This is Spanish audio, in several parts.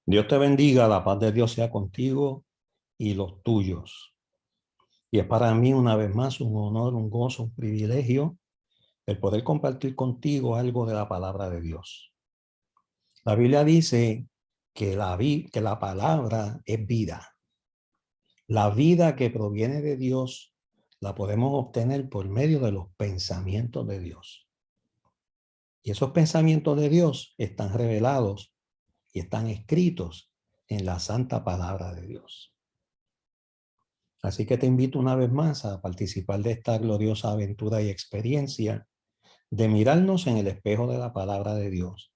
Dios te bendiga, la paz de Dios sea contigo y los tuyos. Y es para mí una vez más un honor, un gozo, un privilegio el poder compartir contigo algo de la palabra de Dios. La Biblia dice que la palabra es vida. La vida que proviene de Dios la podemos obtener por medio de los pensamientos de Dios. Y esos pensamientos de Dios están revelados y están escritos en la santa palabra de Dios. Así que te invito una vez más a participar de esta gloriosa aventura y experiencia de mirarnos en el espejo de la palabra de Dios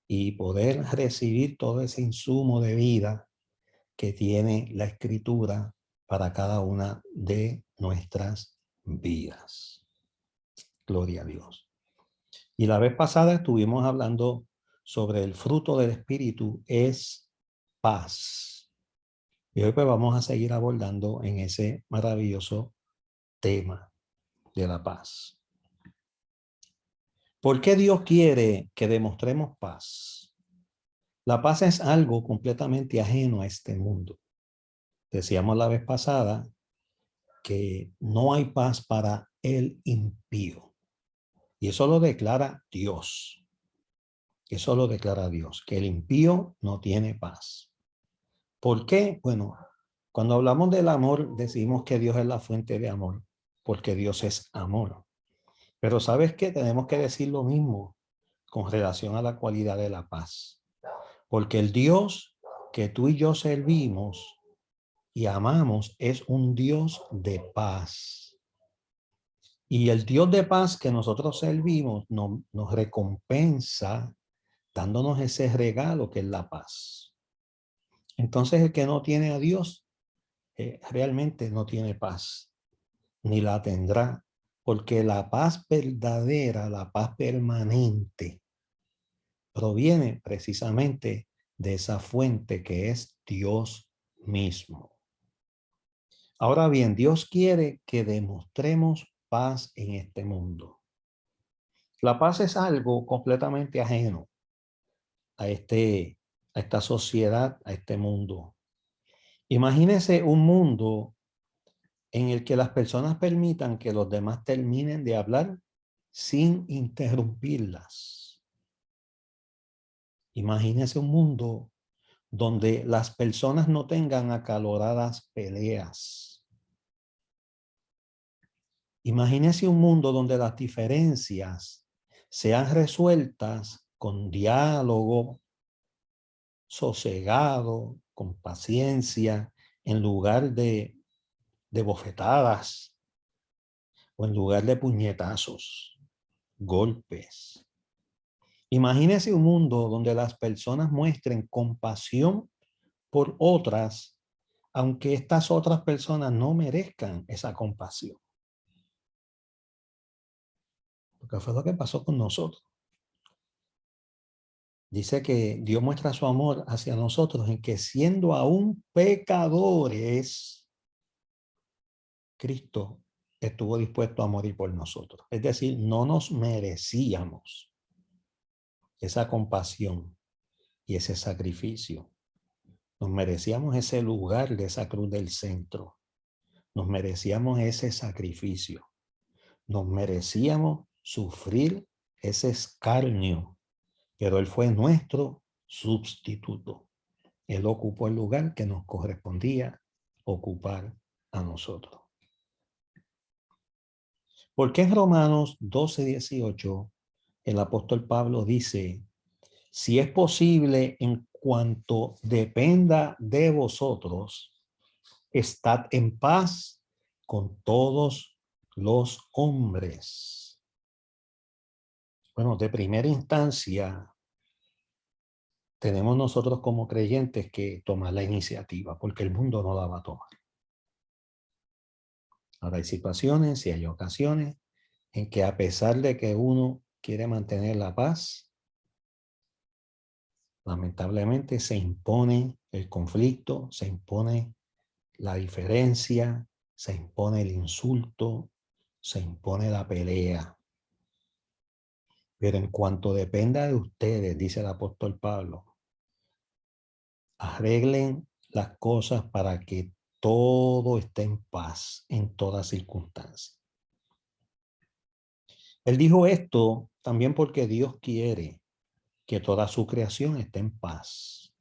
y poder recibir todo ese insumo de vida que tiene la Escritura para cada una de nuestras vidas. Gloria a Dios. Y la vez pasada estuvimos hablando sobre el fruto del Espíritu es paz. Y hoy pues vamos a seguir abordando en ese maravilloso tema de la paz. ¿Por qué Dios quiere que demostremos paz? La paz es algo completamente ajeno a este mundo. Decíamos la vez pasada que no hay paz para el impío. Y eso lo declara Dios. Eso lo declara Dios, que el impío no tiene paz. ¿Por qué? Bueno, cuando hablamos del amor, decimos que Dios es la fuente de amor, porque Dios es amor. Pero ¿sabes qué? Tenemos que decir lo mismo con relación a la cualidad de la paz. Porque el Dios que tú y yo servimos y amamos es un Dios de paz. Y el Dios de paz que nosotros servimos nos recompensa dándonos ese regalo que es la paz. Entonces el que no tiene a Dios realmente no tiene paz, ni la tendrá, porque la paz verdadera, la paz permanente, proviene precisamente de esa fuente que es Dios mismo. Ahora bien, Dios quiere que demostremos paz en este mundo. La paz es algo completamente ajeno a, a esta sociedad, a este mundo. Imagínese un mundo en el que las personas permitan que los demás terminen de hablar sin interrumpirlas. Imagínese un mundo donde las personas no tengan acaloradas peleas. Imagínese un mundo donde las diferencias sean resueltas con diálogo, sosegado, con paciencia, en lugar de bofetadas o en lugar de puñetazos, golpes. Imagínese un mundo donde las personas muestren compasión por otras, aunque estas otras personas no merezcan esa compasión. Porque fue lo que pasó con nosotros. Dice que Dios muestra su amor hacia nosotros en que siendo aún pecadores, Cristo estuvo dispuesto a morir por nosotros. Es decir, no nos merecíamos esa compasión y ese sacrificio. Nos merecíamos ese lugar de esa cruz del centro. Nos merecíamos ese sacrificio. Nos merecíamos sufrir ese escarnio, pero Él fue nuestro sustituto. Él ocupó el lugar que nos correspondía ocupar a nosotros. Porque en Romanos 12:18 el apóstol Pablo dice, si es posible en cuanto dependa de vosotros, estad en paz con todos los hombres. Bueno, de primera instancia, tenemos nosotros como creyentes que tomar la iniciativa, porque el mundo no la va a tomar. Ahora hay situaciones y hay ocasiones en que a pesar de que uno quiere mantener la paz, lamentablemente se impone el conflicto, se impone la diferencia, se impone el insulto, se impone la pelea. Pero en cuanto dependa de ustedes, dice el apóstol Pablo, arreglen las cosas para que todo esté en paz en todas circunstancias. Él dijo esto también porque Dios quiere que toda su creación esté en paz.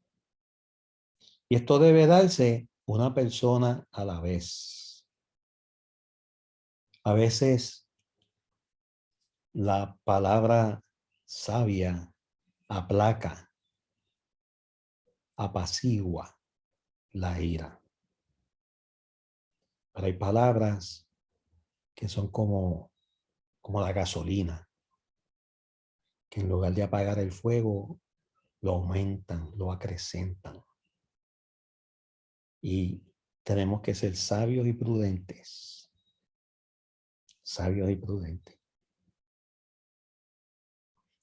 Y esto debe darse una persona a la vez. A veces la palabra sabia aplaca, apacigua la ira. Pero hay palabras que son como la gasolina, que en lugar de apagar el fuego, lo aumentan, lo acrecentan. Y tenemos que ser sabios y prudentes. Sabios y prudentes.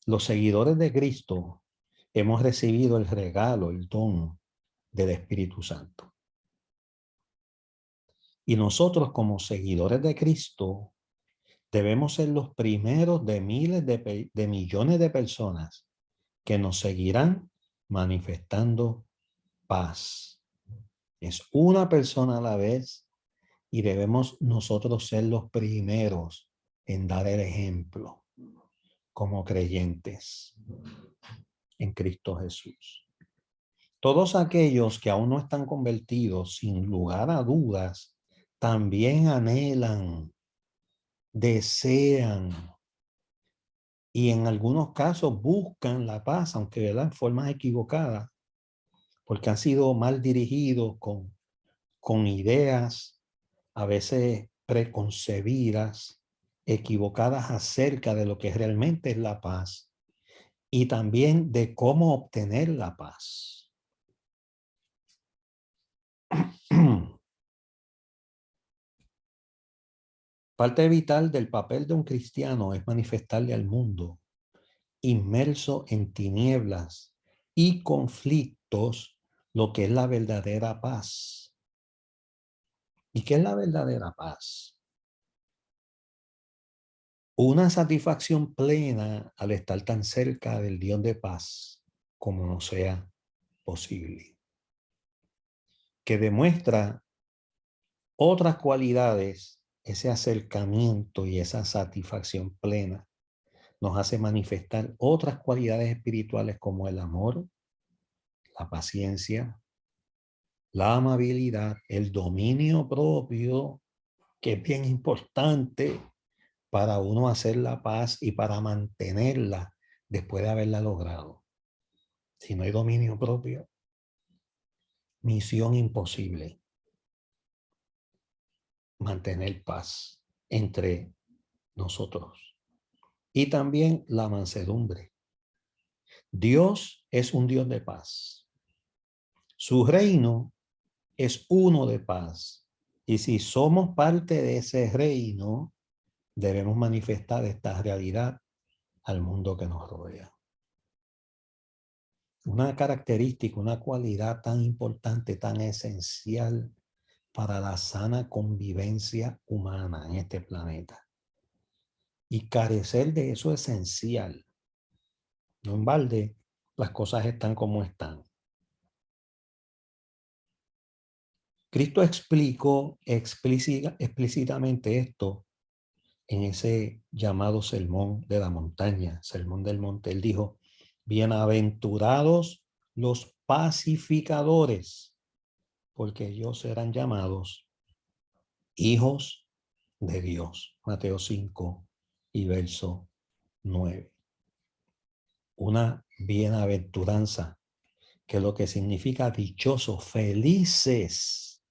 Los seguidores de Cristo hemos recibido el regalo, el don del Espíritu Santo. Y nosotros como seguidores de Cristo debemos ser los primeros de miles de millones de personas que nos seguirán manifestando paz. Es una persona a la vez y debemos nosotros ser los primeros en dar el ejemplo como creyentes en Cristo Jesús. Todos aquellos que aún no están convertidos, sin lugar a dudas, también anhelan, desean y en algunos casos buscan la paz, aunque ¿verdad? En formas equivocadas, porque han sido mal dirigidos con ideas a veces preconcebidas, equivocadas acerca de lo que realmente es la paz y también de cómo obtener la paz. Parte vital del papel de un cristiano es manifestarle al mundo inmerso en tinieblas y conflictos lo que es la verdadera paz. ¿Y qué es la verdadera paz? Una satisfacción plena al estar tan cerca del Dios de paz como no sea posible. Que demuestra otras cualidades, ese acercamiento y esa satisfacción plena nos hace manifestar otras cualidades espirituales como el amor, la paciencia, la amabilidad, el dominio propio, que es bien importante para uno hacer la paz y para mantenerla después de haberla logrado. Si no hay dominio propio, misión imposible. Mantener paz entre nosotros. Y también la mansedumbre. Dios es un Dios de paz. Su reino es uno de paz. Y si somos parte de ese reino, debemos manifestar esta realidad al mundo que nos rodea. Una característica, una cualidad tan importante, tan esencial para la sana convivencia humana en este planeta. Y carecer de eso esencial. No en balde, las cosas están como están. Cristo explicó explícitamente esto en ese llamado sermón de la montaña, sermón del monte. Él dijo, bienaventurados los pacificadores, porque ellos serán llamados hijos de Dios. Mateo 5 y verso 9. Una bienaventuranza, que lo que significa dichosos, felices,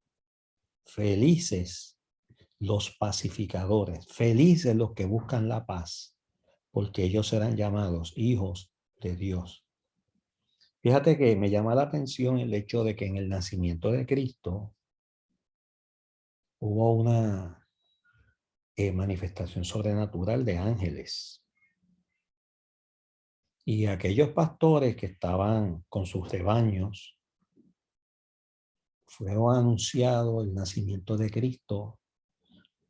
felices los pacificadores, felices los que buscan la paz, porque ellos serán llamados hijos de Dios. Fíjate que me llama la atención el hecho de que en el nacimiento de Cristo hubo una manifestación sobrenatural de ángeles. Y aquellos pastores que estaban con sus rebaños, fueron anunciados el nacimiento de Cristo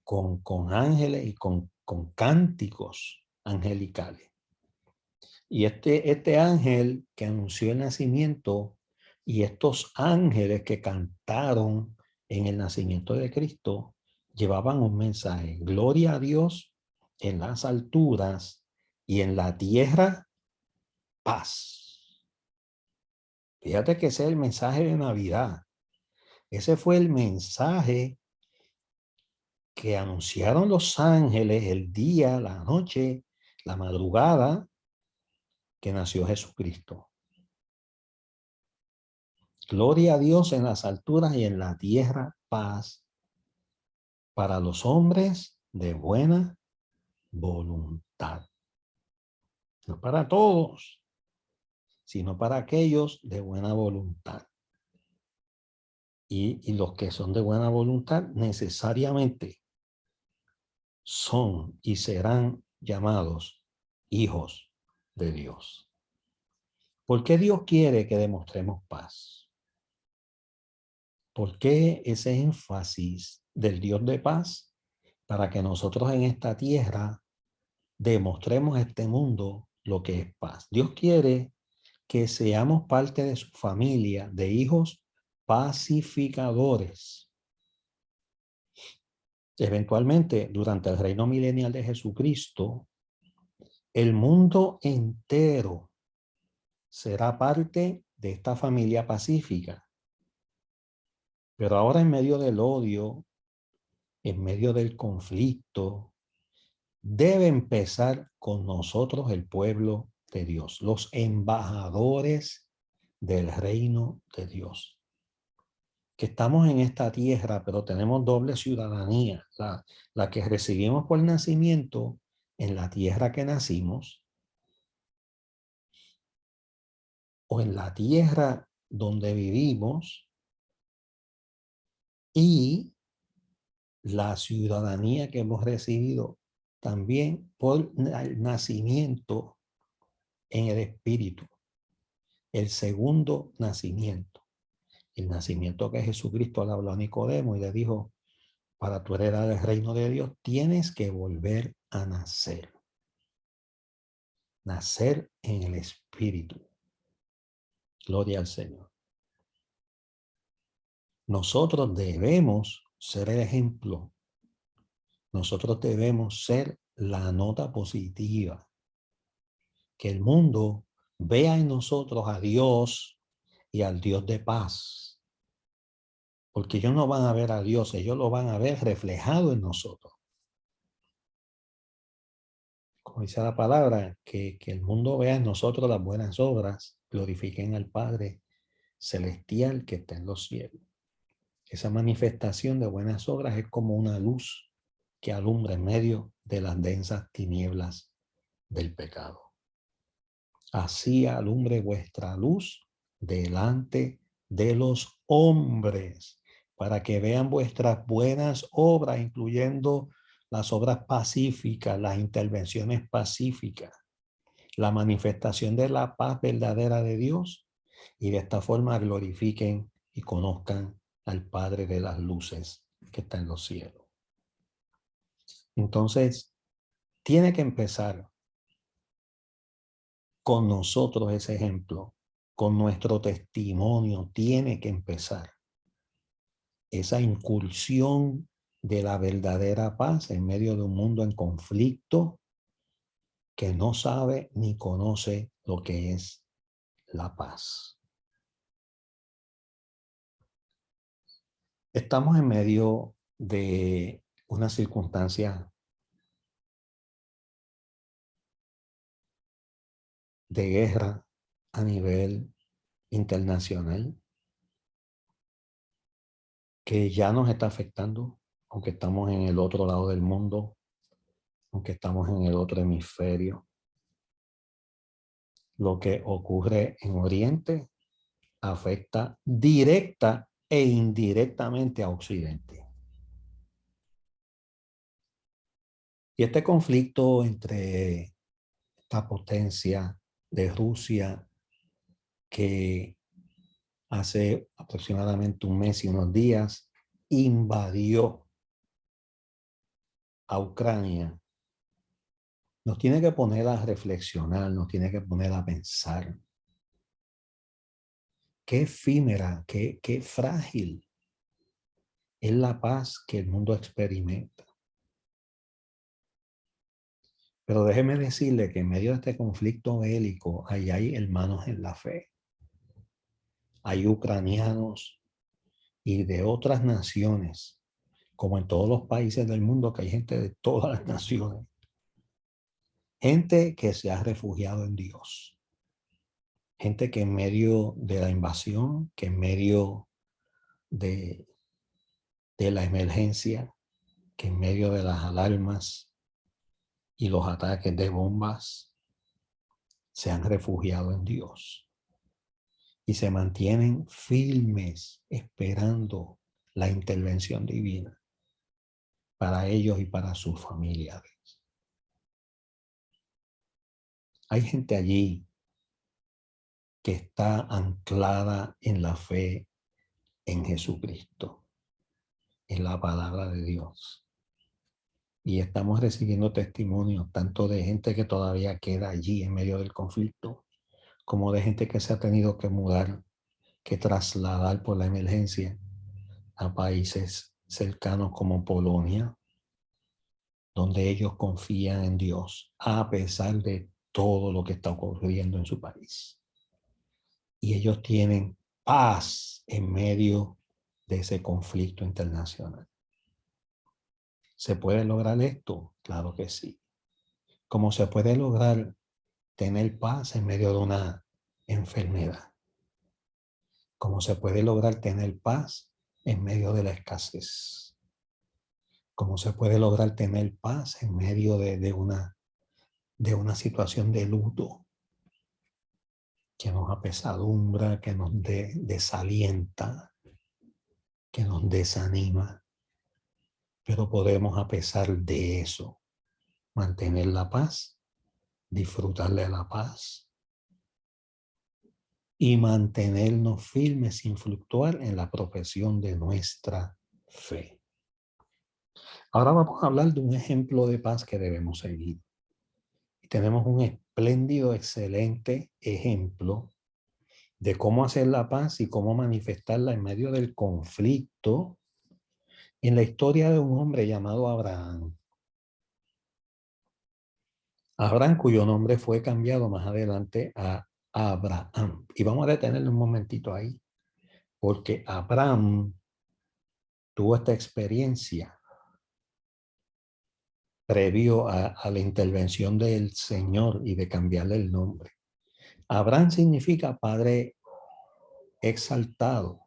con ángeles y con cánticos angelicales. Y este ángel que anunció el nacimiento Y estos ángeles que cantaron en el nacimiento de Cristo llevaban un mensaje: gloria a Dios en las alturas y en la tierra paz. Fíjate que ese es el mensaje de Navidad. Ese fue el mensaje que anunciaron los ángeles el día, la noche, la madrugada que nació Jesucristo. Gloria a Dios en las alturas y en la tierra paz para los hombres de buena voluntad. No para todos, sino para aquellos de buena voluntad. Y los que son de buena voluntad necesariamente son y serán llamados hijos de Dios. ¿Por qué Dios quiere que demostremos paz? ¿Por qué ese énfasis del Dios de paz? Para que nosotros en esta tierra demostremos a este mundo lo que es paz. Dios quiere que seamos parte de su familia de hijos pacificadores. Eventualmente, durante el reino milenial de Jesucristo, el mundo entero será parte de esta familia pacífica. Pero ahora, en medio del odio, en medio del conflicto, debe empezar con nosotros, el pueblo de Dios, los embajadores del reino de Dios, que estamos en esta tierra, pero tenemos doble ciudadanía, la que recibimos por nacimiento en la tierra que nacimos, o en la tierra donde vivimos, y la ciudadanía que hemos recibido también por el nacimiento en el Espíritu, el segundo nacimiento, el nacimiento que Jesucristo le habló a Nicodemo y le dijo: para tu heredar el reino de Dios tienes que volver a nacer. Nacer en el Espíritu. Gloria al Señor. Nosotros debemos ser el ejemplo. Nosotros debemos ser la nota positiva. Que el mundo vea en nosotros a Dios y al Dios de paz. Porque ellos no van a ver a Dios, ellos lo van a ver reflejado en nosotros. Como dice la palabra, que el mundo vea en nosotros las buenas obras, glorifiquen al Padre celestial que está en los cielos. Esa manifestación de buenas obras es como una luz que alumbra en medio de las densas tinieblas del pecado. Así alumbre vuestra luz delante de los hombres, para que vean vuestras buenas obras, incluyendo las obras pacíficas, las intervenciones pacíficas, la manifestación de la paz verdadera de Dios, y de esta forma glorifiquen y conozcan al Padre de las luces que está en los cielos. Entonces, tiene que empezar con nosotros ese ejemplo, con nuestro testimonio tiene que empezar esa incursión de la verdadera paz en medio de un mundo en conflicto que no sabe ni conoce lo que es la paz. Estamos en medio de una circunstancia de guerra a nivel internacional que ya nos está afectando, aunque estamos en el otro lado del mundo, aunque estamos en el otro hemisferio. Lo que ocurre en Oriente afecta directa e indirectamente a Occidente. Y este conflicto entre esta potencia de Rusia, que hace aproximadamente un mes y unos días invadió a Ucrania, nos tiene que poner a reflexionar, nos tiene que poner a pensar. qué efímera, qué frágil es la paz que el mundo experimenta. Pero déjeme decirle que en medio de este conflicto bélico, ahí hay hermanos en la fe. Hay ucranianos y de otras naciones, como en todos los países del mundo, que hay gente de todas las naciones. Gente que se ha refugiado en Dios. Gente que en medio de la invasión, que en medio de, de la emergencia, que en medio de las alarmas y los ataques de bombas, se han refugiado en Dios y se mantienen firmes esperando la intervención divina para ellos y para sus familiares. Hay gente allí que está anclada en la fe en Jesucristo, en la palabra de Dios. Y estamos recibiendo testimonios tanto de gente que todavía queda allí en medio del conflicto, como de gente que se ha tenido que mudar, que trasladar por la emergencia a países cercanos como Polonia, donde ellos confían en Dios a pesar de todo lo que está ocurriendo en su país. Y ellos tienen paz en medio de ese conflicto internacional. ¿Se puede lograr esto? Claro que sí. ¿Cómo se puede lograr tener paz en medio de una enfermedad? ¿Cómo se puede lograr tener paz en medio de la escasez? ¿Cómo se puede lograr tener paz en medio de una situación de luto que nos apesadumbra, que nos desalienta, que nos desanima? Pero podemos, a pesar de eso, mantener la paz, disfrutar de la paz y mantenernos firmes sin fluctuar en la profesión de nuestra fe. Ahora vamos a hablar de un ejemplo de paz que debemos seguir. Y tenemos un espléndido, excelente ejemplo de cómo hacer la paz y cómo manifestarla en medio del conflicto en la historia de un hombre llamado Abraham. Abraham, cuyo nombre fue cambiado más adelante a Abraham. Y vamos a detenerle un momentito ahí, porque Abraham tuvo esta experiencia previo a la intervención del Señor y de cambiarle el nombre. Abraham significa padre exaltado,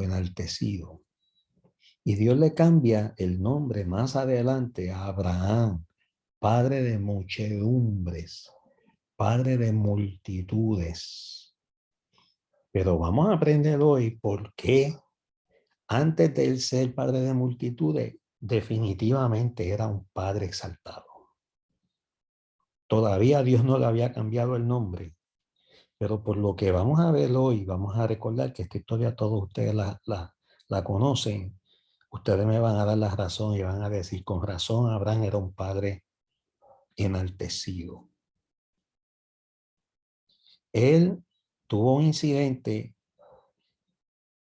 enaltecido. Y Dios le cambia el nombre más adelante a Abraham, padre de muchedumbres, padre de multitudes. Pero vamos a aprender hoy por qué antes de él ser padre de multitudes, definitivamente era un padre exaltado. Todavía Dios no le había cambiado el nombre, pero por lo que vamos a ver hoy, vamos a recordar que esta historia todos ustedes la conocen. Ustedes me van a dar la razón y van a decir, con razón, Abraham era un padre enaltecido. Él tuvo un incidente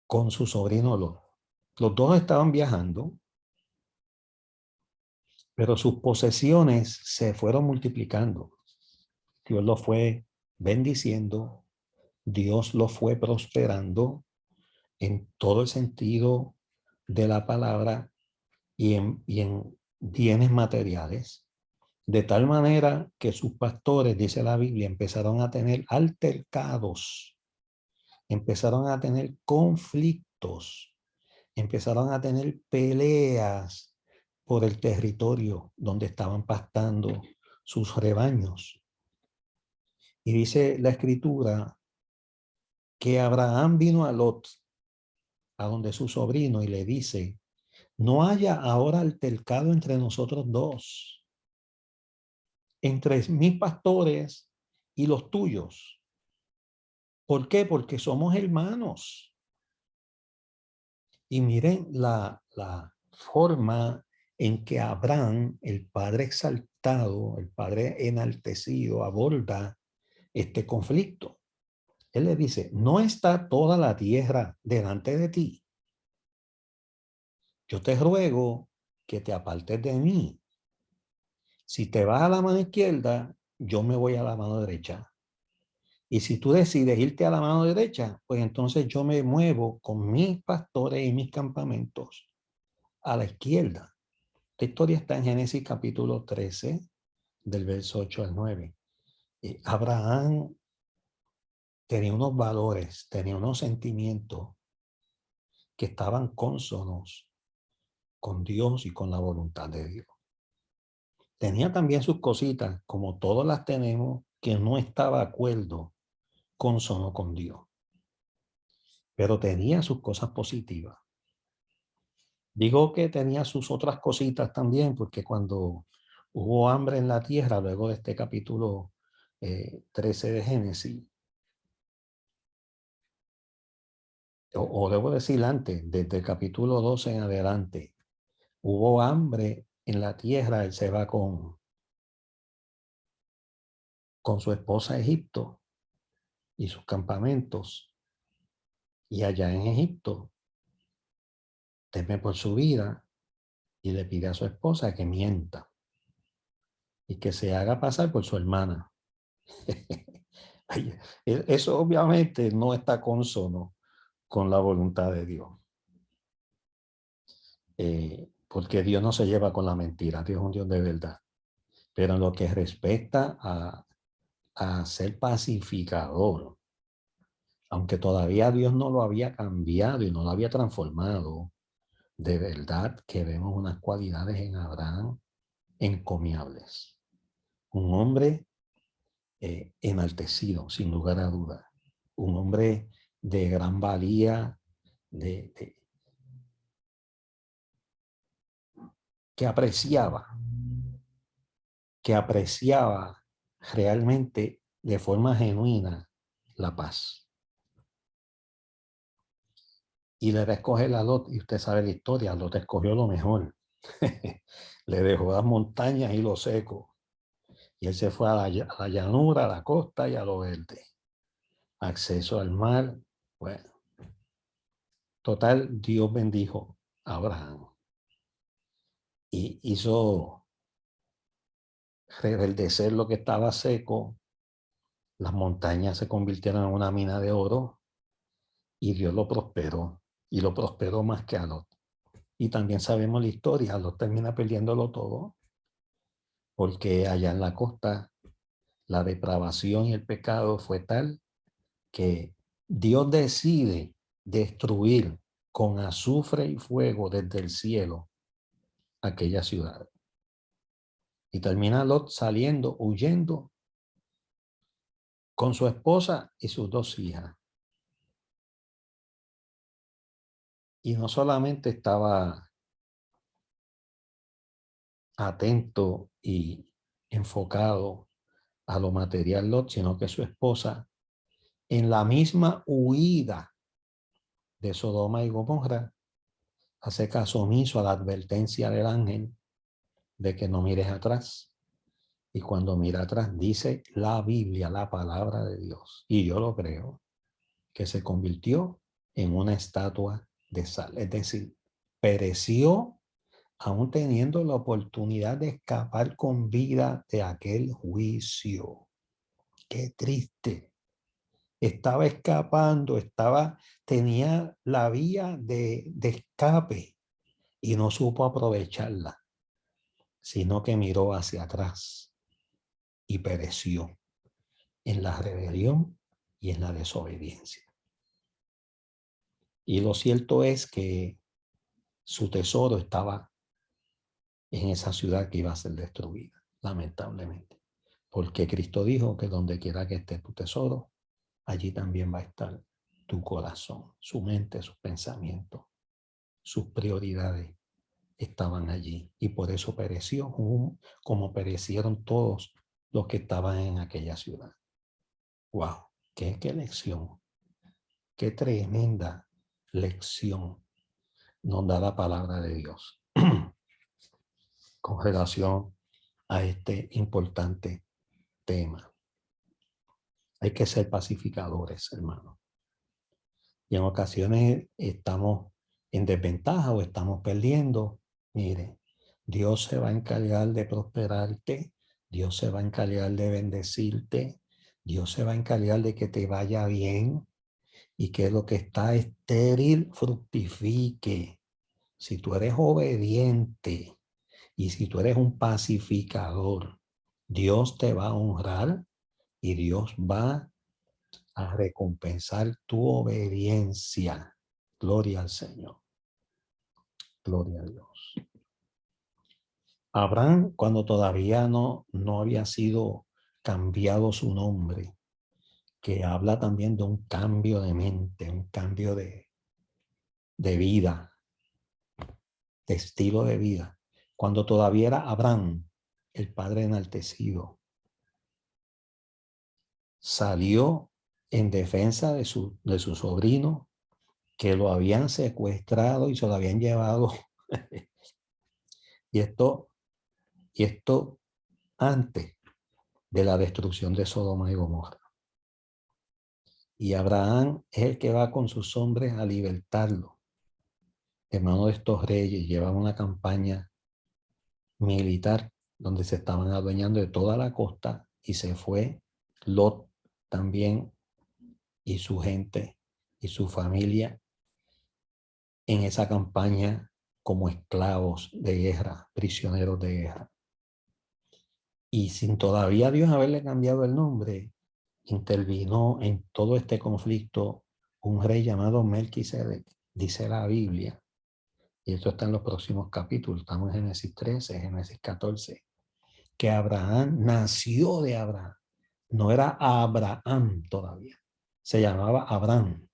con su sobrino Lot. Los dos estaban viajando, pero sus posesiones se fueron multiplicando. Dios los fue bendiciendo, Dios los fue prosperando en todo el sentido de la palabra y en bienes materiales, de tal manera que sus pastores, dice la Biblia, empezaron a tener altercados, empezaron a tener conflictos, empezaron a tener peleas por el territorio donde estaban pastando sus rebaños. Y dice la escritura que Abraham vino a Lot, a donde su sobrino, y le dice, no haya ahora altercado entre nosotros dos, entre mis pastores y los tuyos. ¿Por qué? Porque somos hermanos. Y miren la forma en que Abraham, el padre exaltado, el padre enaltecido, aborda este conflicto. Él le dice, ¿no está toda la tierra delante de ti? Yo te ruego que te apartes de mí. Si te vas a la mano izquierda, yo me voy a la mano derecha. Y si tú decides irte a la mano derecha, pues entonces yo me muevo con mis pastores y mis campamentos a la izquierda. Esta historia está en Génesis capítulo 13, del verso 8 al 9. Abraham tenía unos valores, tenía unos sentimientos que estaban cónsonos con Dios y con la voluntad de Dios. Tenía también sus cositas, como todas las tenemos, que no estaba de acuerdo cónsono con Dios. Pero tenía sus cosas positivas. Digo que tenía sus otras cositas también, porque cuando hubo hambre en la tierra, luego de este capítulo 13 de Génesis, o debo decir antes, desde el capítulo 12 en adelante, hubo hambre en la tierra, él se va con su esposa a Egipto y sus campamentos, y allá en Egipto teme por su vida y le pide a su esposa que mienta y que se haga pasar por su hermana. Eso obviamente no está consono con la voluntad de Dios. Porque Dios no se lleva con la mentira, Dios es un Dios de verdad. Pero en lo que respecta a ser pacificador, aunque todavía Dios no lo había cambiado y no lo había transformado, de verdad que vemos unas cualidades en Abraham encomiables. Un hombre enaltecido, sin lugar a duda. Un hombre de gran valía, de, que apreciaba realmente de forma genuina la paz. Y le va a escoger a Lot, y usted sabe la historia, Lot escogió lo mejor. Le dejó las montañas y lo seco. Y él se fue a la llanura, a la costa y a lo verde. Acceso al mar. Bueno, total, Dios bendijo a Abraham. Y hizo reverdecer lo que estaba seco. Las montañas se convirtieron en una mina de oro. Y Dios lo prosperó. Y lo prosperó más que a Lot. Y también sabemos la historia. Lot termina perdiéndolo todo. Porque allá en la costa la depravación y el pecado fue tal que Dios decide destruir con azufre y fuego desde el cielo aquella ciudad. Y termina Lot saliendo, huyendo con su esposa y sus dos hijas. Y no solamente estaba atento y enfocado a lo material Lot, sino que su esposa, en la misma huida de Sodoma y Gomorra, hace caso omiso a la advertencia del ángel de que no mires atrás. Y cuando mira atrás, dice la Biblia, la palabra de Dios, y yo lo creo, que se convirtió en una estatua de sal. Es decir, pereció aún teniendo la oportunidad de escapar con vida de aquel juicio. Qué triste. Estaba escapando, tenía la vía de escape y no supo aprovecharla, sino que miró hacia atrás y pereció en la rebelión y en la desobediencia. Y lo cierto es que su tesoro estaba en esa ciudad que iba a ser destruida, lamentablemente. Porque Cristo dijo que donde quiera que esté tu tesoro, allí también va a estar tu corazón, su mente, sus pensamientos, sus prioridades estaban allí. Y por eso pereció, como perecieron todos los que estaban en aquella ciudad. ¡Wow! ¡Qué lección! ¡Qué tremenda lección nos da la palabra de Dios! con relación a este importante tema. Hay que ser pacificadores, hermano. Y en ocasiones estamos en desventaja o estamos perdiendo. Mire, Dios se va a encargar de prosperarte, Dios se va a encargar de bendecirte, Dios se va a encargar de que te vaya bien y que lo que está estéril fructifique. Si tú eres obediente y si tú eres un pacificador, Dios te va a honrar y Dios va a recompensar tu obediencia. Gloria al Señor. Gloria a Dios. Abraham, cuando todavía no había sido cambiado su nombre, que habla también de un cambio de mente, un cambio de vida, de estilo de vida. Cuando todavía era Abraham, el padre enaltecido, salió en defensa de su sobrino, que lo habían secuestrado y se lo habían llevado. y esto antes de la destrucción de Sodoma y Gomorra. Y Abraham es el que va con sus hombres a libertarlo de mano de estos reyes. Llevan una campaña militar donde se estaban adueñando de toda la costa y se fue Lot también y su gente y su familia en esa campaña como esclavos de guerra, prisioneros de guerra. Y sin todavía Dios haberle cambiado el nombre, intervino en todo este conflicto un rey llamado Melquisedec, dice la Biblia. Y esto está en los próximos capítulos, estamos en Génesis 13, Génesis 14, que Abraham nació de Abraham. No era Abraham todavía, se llamaba Abraham,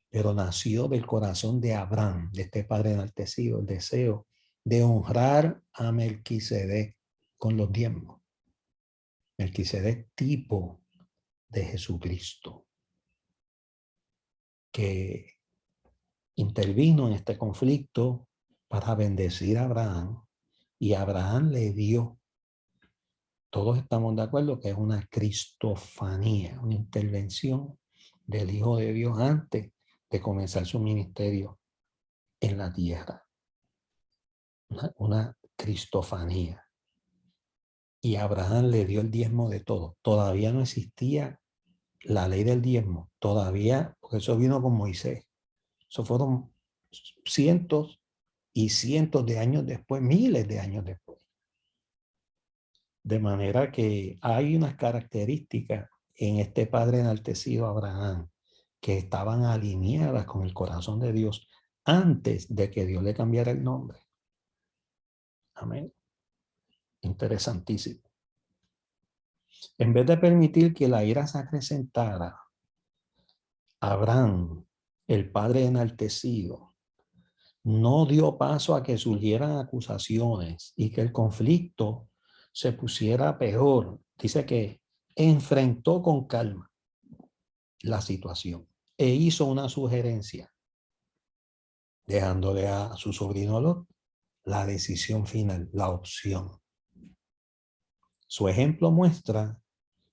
pero nació del corazón de Abraham, de este padre enaltecido, el deseo de honrar a Melquisedec con los diezmos. Melquisedec, tipo de Jesucristo, que intervino en este conflicto para bendecir a Abraham, y Abraham le dio. Todos estamos de acuerdo que es una cristofanía, una intervención del Hijo de Dios antes de comenzar su ministerio en la tierra. Una cristofanía. Y Abraham le dio el diezmo de todo. Todavía no existía la ley del diezmo. Todavía, porque eso vino con Moisés. Eso fueron cientos y cientos de años después, miles de años después. De manera que hay unas características en este padre enaltecido Abraham que estaban alineadas con el corazón de Dios antes de que Dios le cambiara el nombre. Amén. Interesantísimo. En vez de permitir que la ira se acrecentara, Abraham, el padre enaltecido, no dio paso a que surgieran acusaciones y que el conflicto se pusiera peor. Dice que enfrentó con calma la situación e hizo una sugerencia, dejándole a su sobrino Lot la decisión final, la opción. Su ejemplo muestra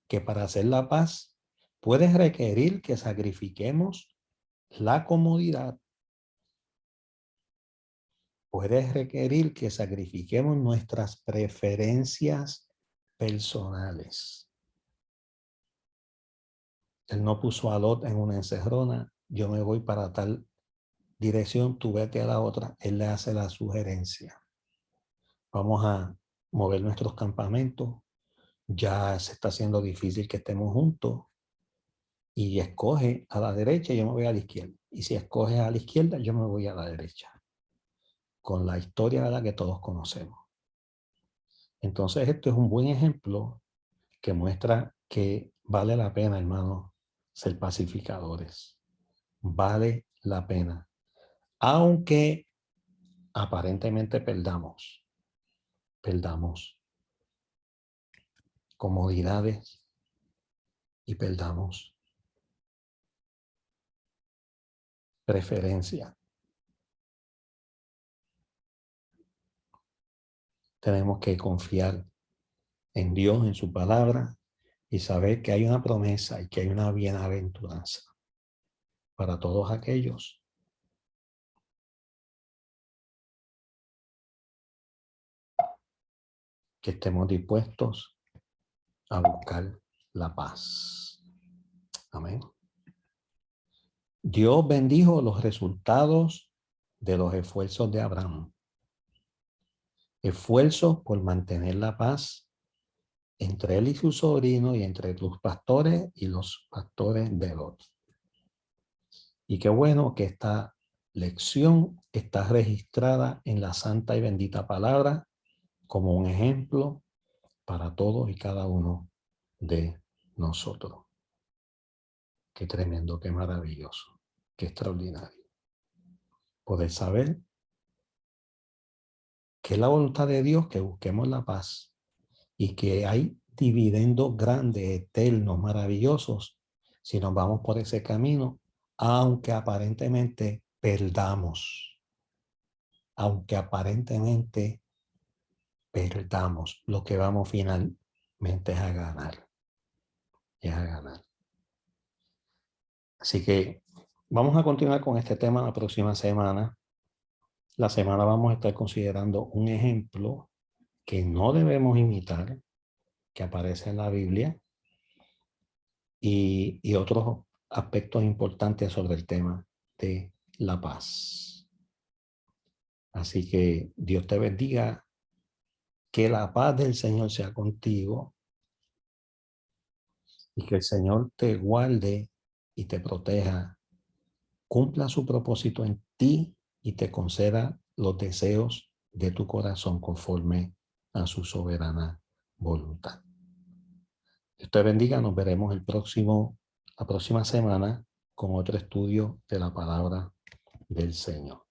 que para hacer la paz puede requerir que sacrifiquemos la comodidad, puede requerir que sacrifiquemos nuestras preferencias personales. Él no puso a Lot en una encerrona, yo me voy para tal dirección, tú vete a la otra. Él le hace la sugerencia. Vamos a mover nuestros campamentos, ya se está haciendo difícil que estemos juntos, y escoge a la derecha, yo me voy a la izquierda. Y si escoges a la izquierda, yo me voy a la derecha. Con la historia de la que todos conocemos. Entonces, esto es un buen ejemplo que muestra que vale la pena, hermano, ser pacificadores. Vale la pena. Aunque aparentemente perdamos comodidades y perdamos preferencia. Tenemos que confiar en Dios, en su palabra, y saber que hay una promesa y que hay una bienaventuranza para todos aquellos que estemos dispuestos a buscar la paz. Amén. Dios bendijo los resultados de los esfuerzos de Abraham. Esfuerzos por mantener la paz entre él y su sobrino y entre los pastores y los pastores de Lot. Y qué bueno que esta lección está registrada en la santa y bendita palabra como un ejemplo para todos y cada uno de nosotros. Qué tremendo, qué maravilloso, qué extraordinario. Poder saber que es la voluntad de Dios que busquemos la paz y que hay dividendos grandes, eternos, maravillosos, si nos vamos por ese camino, aunque aparentemente perdamos, aunque aparentemente perdamos, lo que vamos finalmente es a ganar, es a ganar. Así que vamos a continuar con este tema la próxima semana. La semana vamos a estar considerando un ejemplo que no debemos imitar, que aparece en la Biblia, y otros aspectos importantes sobre el tema de la paz. Así que Dios te bendiga, que la paz del Señor sea contigo y que el Señor te guarde y te proteja, cumpla su propósito en ti y te conceda los deseos de tu corazón conforme a su soberana voluntad. Dios te bendiga, nos veremos la próxima semana con otro estudio de la palabra del Señor.